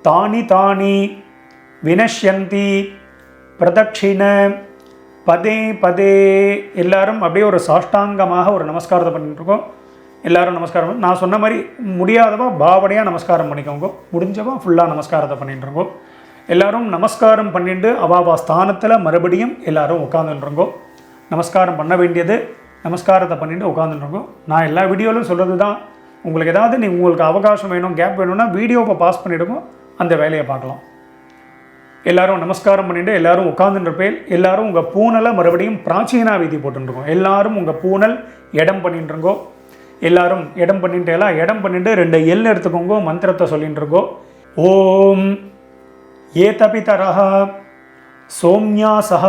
தானி தானி வினஷ்யந்தி பிரதட்சிண பதே பதே. எல்லாரும் அப்படியே ஒரு சாஷ்டாங்கமாக ஒரு நமஸ்காரத்தை பண்ணிட்டுருக்கோம். எல்லாரும் நமஸ்காரம். நான் சொன்ன மாதிரி முடியாதவா பாவனையாக நமஸ்காரம் பண்ணிக்கோங்க. முடிஞ்சவா ஃபுல்லாக நமஸ்காரத்தை பண்ணிட்டுருங்கோ. எல்லாரும் நமஸ்காரம் பண்ணிட்டு அவாவா ஸ்தானத்தில் மறுபடியும் எல்லாரும் உட்காந்துருங்கோ. நமஸ்காரம் பண்ண வேண்டியது நமஸ்காரத்தை பண்ணிட்டு உட்காந்துருங்கோ. நான் எல்லா வீடியோவிலும் சொல்கிறது தான். உங்களுக்கு ஏதாவது உங்களுக்கு அவகாசம் வேணும், கேப் வேணும்னா வீடியோவை பாஸ் பண்ணிவிடுங்க, அந்த வேலையை பார்க்கலாம். எல்லாரும் நமஸ்காரம் பண்ணிட்டு எல்லாரும் உட்காந்துருப்பேன். எல்லாரும் உங்கள் பூனலை மறுபடியும் பிராச்சீனா வீதி போட்டுருக்கோம். எல்லாரும் உங்கள் பூனல் இடம் பண்ணிட்டுருங்கோ. எல்லாரும் இடம் பண்ணிட்டேலாம் இடம் பண்ணிட்டு 2 எல் எடுத்துக்கோங்க. மந்திரத்தை சொல்லிட்டு இருக்கோம். ஓம் ஏதபிதரஹ சோம்யாசஹ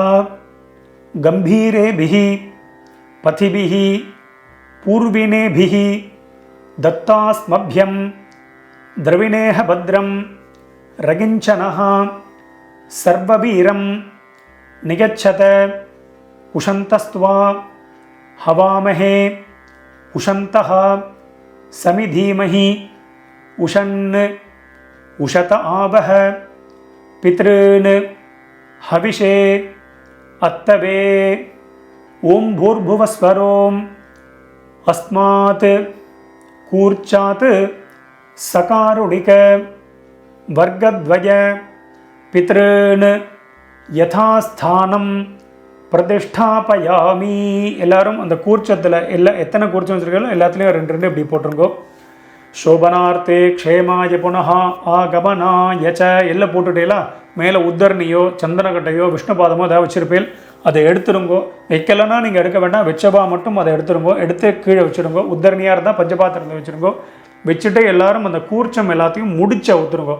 கம்பீரேபிஹி பதிபிஹி பூர்வினேபிஹி தத்தாஸ்மப்யம் திரவிணேஹ பத்ரம் ரகிஞ்சனஹ சர்வவீரம் நிகச்சத உஷந்தஸ்த்வா ஹவாமஹே உஷந்தஹ சமிதீமஹி உஷன் உஷத ஆவஹ பித்ருன் ஹவிஷே அத்தவே ஓம் பூர்புவஸ்வரோம் அஸ்மாத் கூர்ச்சாத் சகாருணிக வர்க்கத்வய பித்ருன் யதாஸ்தானம் பிரதிஷ்டாபயாமி. எல்லாரும் அந்த கூர்ச்சத்தில் எத்தனை கூர்ச்சம் வச்சுருக்கீங்களோ எல்லாத்துலேயும் 2 இப்படி போட்டிருங்கோ. சோபனார்த்தே க்ஷேமாய புனஹா ஆகமனாய ச எல்லாம் போட்டுட்டேலா. மேலே உத்தரணியோ சந்தனக்கட்டையோ விஷ்ணுபாதமோ ஏதாவது வச்சுருப்பேன், அதை எடுத்துருங்கோ. வைக்கலைன்னா நீங்கள் எடுக்க வேண்டாம், வச்சபா மட்டும் அதை எடுத்துருங்கோ. எடுத்து கீழே வச்சுருங்கோ. உத்தரணியாக இருந்தால் பஞ்சபாத்திரத்தை வச்சுருங்கோ. வச்சுட்டு எல்லாரும் அந்த கூர்ச்சம் எல்லாத்தையும் முடிச்சு ஊற்றுருங்கோ.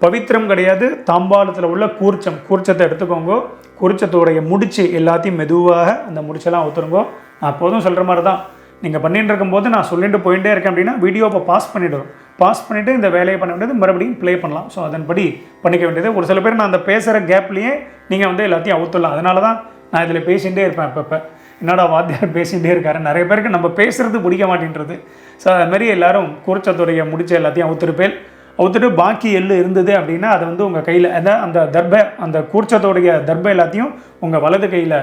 பவித்திரம் கிடையாது, தாம்பாளத்தில் உள்ள கூர்ச்சத்தை எடுத்துக்கோங்க. கூர்ச்சத்தோடைய முடிச்சு எல்லாத்தையும் மெதுவாக அந்த முடிச்செல்லாம் ஊற்றுருங்கோ. நான் எப்போதும் சொல்கிற மாதிரி தான், நீங்கள் பண்ணிட்டு இருக்கும்போது நான் சொல்லிட்டு போயிட்டே இருக்கேன் அப்படின்னா வீடியோவை பாஸ் பண்ணிவிடுவோம். பாஸ் பண்ணிவிட்டு இந்த வேலையை பண்ண வேண்டியது மறுபடியும் ப்ளே பண்ணலாம். ஸோ அதன்படி பண்ணிக்க வேண்டியது. ஒரு சில பேர் நான் அந்த பேசுகிற கேப்லேயே நீங்கள் வந்து எல்லாத்தையும் அவுத்துடலாம். அதனால தான் நான் இதில் பேசிகிட்டே இருப்பேன். அப்பப்போ என்னோட வாத்தியார் பேசிகிட்டே இருக்காரு. நிறைய பேருக்கு நம்ம பேசுகிறது பிடிக்க மாட்டேன்றது. ஸோ அதுமாதிரி எல்லோரும் கூர்ச்சத்துடைய முடிச்ச எல்லாத்தையும் அவுத்துருப்பேன். அவுத்துட்டு பாக்கி எள்ளு இருந்தது அப்படின்னா அதை வந்து உங்கள் கையில் அந்த தர்பை, அந்த கூர்ச்சத்தோடைய தர்பை எல்லாத்தையும் உங்கள் வலது கையில்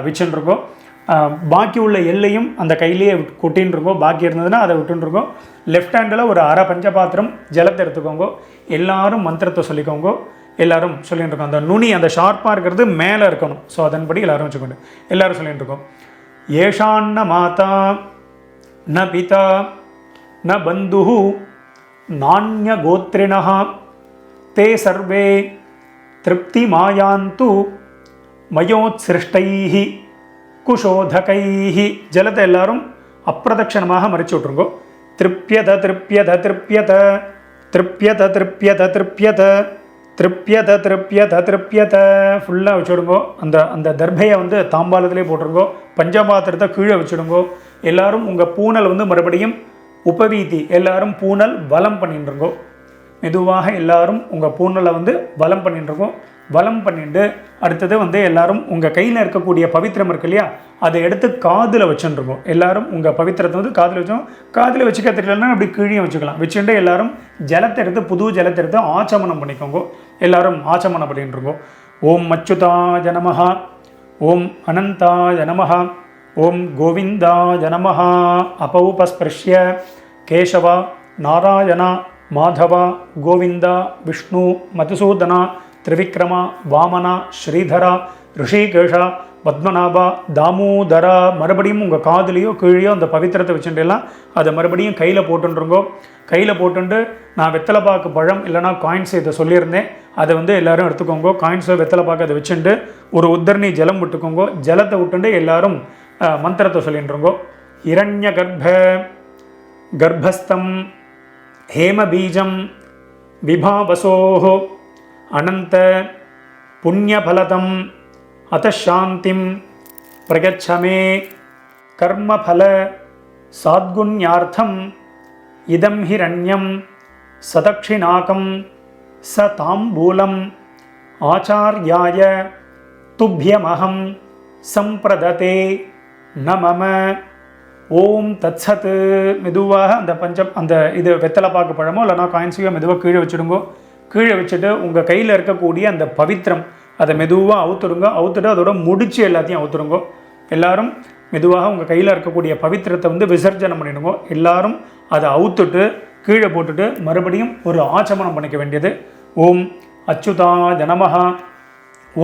வச்சுருக்கோம். பாக்கி உள்ள எல்லையும் அந்த கையிலேயே கொட்டின்னு இருக்கோம். பாக்கி இருந்ததுன்னா அதை விட்டுருக்கோம். லெஃப்ட் ஹேண்டில் ஒரு அரை பஞ்சபாத்திரம் ஜலத்தை எடுத்துக்கோங்க. எல்லாரும் மந்திரத்தை சொல்லிக்கோங்க. எல்லாரும் சொல்லிட்டு இருக்கோம். அந்த நுனி அந்த ஷார்ப்பாக இருக்கிறது மேலே இருக்கணும். ஸோ அதன்படி எல்லாரும் வச்சுக்கோங்க. எல்லாரும் சொல்லிட்டு இருக்கோம். ஏஷான்ன மாதா ந பிதா ந பந்து நானிய கோத்ரிணஹ தே சர்வே திருப்தி மாயாந்து மயோத்சிருஷ்டைஹி குஷோதகைஹி. ஜலத்தை எல்லாரும் அப்பிரதட்சணமாக மறைச்சு விட்ருங்கோ. திருப்யத திருப்யத திருப்யத திருப்யத திருப்யத திருப்யத திருப்யத திருப்யத திருப்யத ஃபுல்லாக வச்சுடுங்கோ. அந்த தர்பையை வந்து தாம்பாளத்திலே போட்டுருங்கோ. பஞ்சபாத்திரத்தை கீழே வச்சுடுங்கோ. எல்லாரும் உங்கள் பூனல் வந்து மறுபடியும் உபவீதி எல்லாரும் பூனல் வலம் பண்ணிட்டுருங்கோ. மெதுவாக எல்லாரும் உங்கள் பூனலை வந்து வலம் பண்ணிட்டுருக்கோம். வலம் பண்ணிட்டு அடுத்தது வந்து எல்லாரும் உங்கள் கையில் இருக்கக்கூடிய பவித்திரம் இருக்கு இல்லையா, அதை எடுத்து காதில் வச்சுருக்கோம். எல்லாரும் உங்கள் பவித்திரத்தை வந்து காதில் வச்சோம். காதில் வச்சுக்க தெரியலன்னா அப்படி கீழே வச்சுக்கலாம். வச்சுட்டு எல்லாரும் ஜலத்தை எடுத்து புது ஜலத்தை எடுத்து ஆச்சமனம் பண்ணிக்கோங்க. எல்லாரும் ஆச்சமனம் பண்ணிட்டு இருக்கோம். ஓம் அச்சுதாய நமஹ, ஓம் அனந்தாய நமஹ, ஓம் கோவிந்தாய நமஹ. அபௌபஸ்பிருஷ்ய கேசவ நாராயண மாதவ கோவிந்த விஷ்ணு மதுசூதன திரிவிக்ரம வாமன ஸ்ரீதர ரிஷிகேஷ பத்மநாபா தாமோதரா. மறுபடியும் உங்கள் காதுலேயோ கீழேயோ அந்த பவித்திரத்தை வச்சுட்டுலாம் அதை மறுபடியும் கையில் போட்டுருங்கோ. கையில் போட்டுட்டு நான் வெத்தலைப்பாக்கு பழம் இல்லைனா காயின்ஸ் இதை சொல்லியிருந்தேன், அதை வந்து எல்லோரும் எடுத்துக்கோங்க. காயின்ஸோ வெத்தலைப்பாக்கு அதை வச்சுட்டு ஒரு உத்தரணி ஜலம் விட்டுக்கோங்க. ஜலத்தை விட்டுட்டு எல்லாரும் மந்திரத்தை சொல்லிட்டுருங்கோ. இரண்ய கர்ப்பஸ்தம் ஹேமபீஜம் விபாவசோஹ அனந்த புண்ணியபலதம் அத்தசாந்திம் பிரகச்சமே கர்மபல சாத்குண்யார்த்தம் இதம் ஹிரண்யம் சதக்ஷிணாகம் ச தாம்பூலம் ஆச்சார்யாய துப்யமஹம் சம்பிரததே நமம. ஓம் தத்சத். மெதுவாக அந்த இது வெத்தலைப்பாக்கு பழமோ இல்லைனா காயின்ஸையோ மெதுவாக கீழே வச்சுடுங்கோ. கீழே வச்சுட்டு உங்கள் கையில் இருக்கக்கூடிய அந்த பவித்திரம் அதை மெதுவாக அவுத்துடுங்க. அவுத்துட்டு அதோட முடிச்சு எல்லாத்தையும் அவுத்துடுங்கோ. எல்லாரும் மெதுவாக உங்கள் கையில் இருக்கக்கூடிய பவித்திரத்தை வந்து விசர்ஜனம் பண்ணிடுங்க. எல்லாரும் அதை அவுத்துட்டு கீழே போட்டுட்டு மறுபடியும் ஒரு ஆச்சமனம் பண்ணிக்க வேண்டியது. ஓம் அச்சுதாய நமஹ,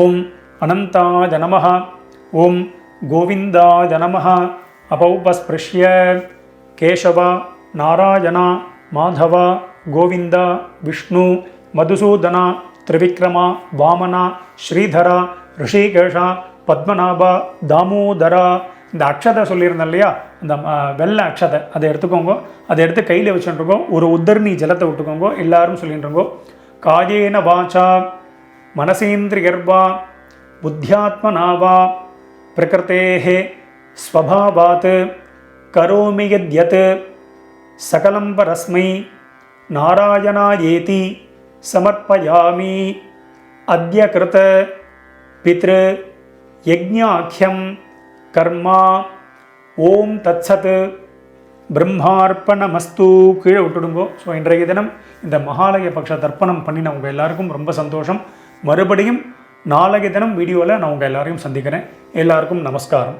ஓம் அனந்தாய நமஹ, ஓம் கோவிந்தாய நமஹ. அபௌபஸ்பிருஷ்ய கேசவ நாராயண மாதவ கோவிந்த விஷ்ணு மதுசூதன திரிவிக்ரம வாமன ஸ்ரீதர ரிஷிகேஷ பத்மநாப தாமோதர இந்த அக்ஷதை சொல்லியிருந்தேன் இல்லையா, இந்த வெள்ளை அக்ஷதை அதை எடுத்துக்கோங்க. அதை எடுத்து கையில் வச்சுட்டுருக்கோ. ஒரு உத்தரணி ஜலத்தை விட்டுக்கோங்க. எல்லாரும் சொல்லிட்டுருங்கோ, காயேன வாச்சா மனசேந்திரியர்வா புத்தியாத்மனாவா பிரகிருதேஹே ஸ்வபாவாத் கரோமி யத்யத் சகலம் பரஸ்மை நாராயணாயேதி சமர்ப்பயாமி அத்ய கிருத பித்ரு யஜ்ஞாக்யம் கர்மா ஓம் தத்சத் பிரம்மார்ப்பணமஸ்து. கீழே விட்டுடுங்கோ. ஸோ இன்றைய தினம் இந்த மகாலய பக்ஷ தர்ப்பணம் பண்ணின உங்கள் எல்லாருக்கும் ரொம்ப சந்தோஷம். மறுபடியும் நாளைய தினம் வீடியோவில் நான் உங்கள் எல்லாரையும் சந்திக்கிறேன். எல்லாருக்கும் நமஸ்காரம்.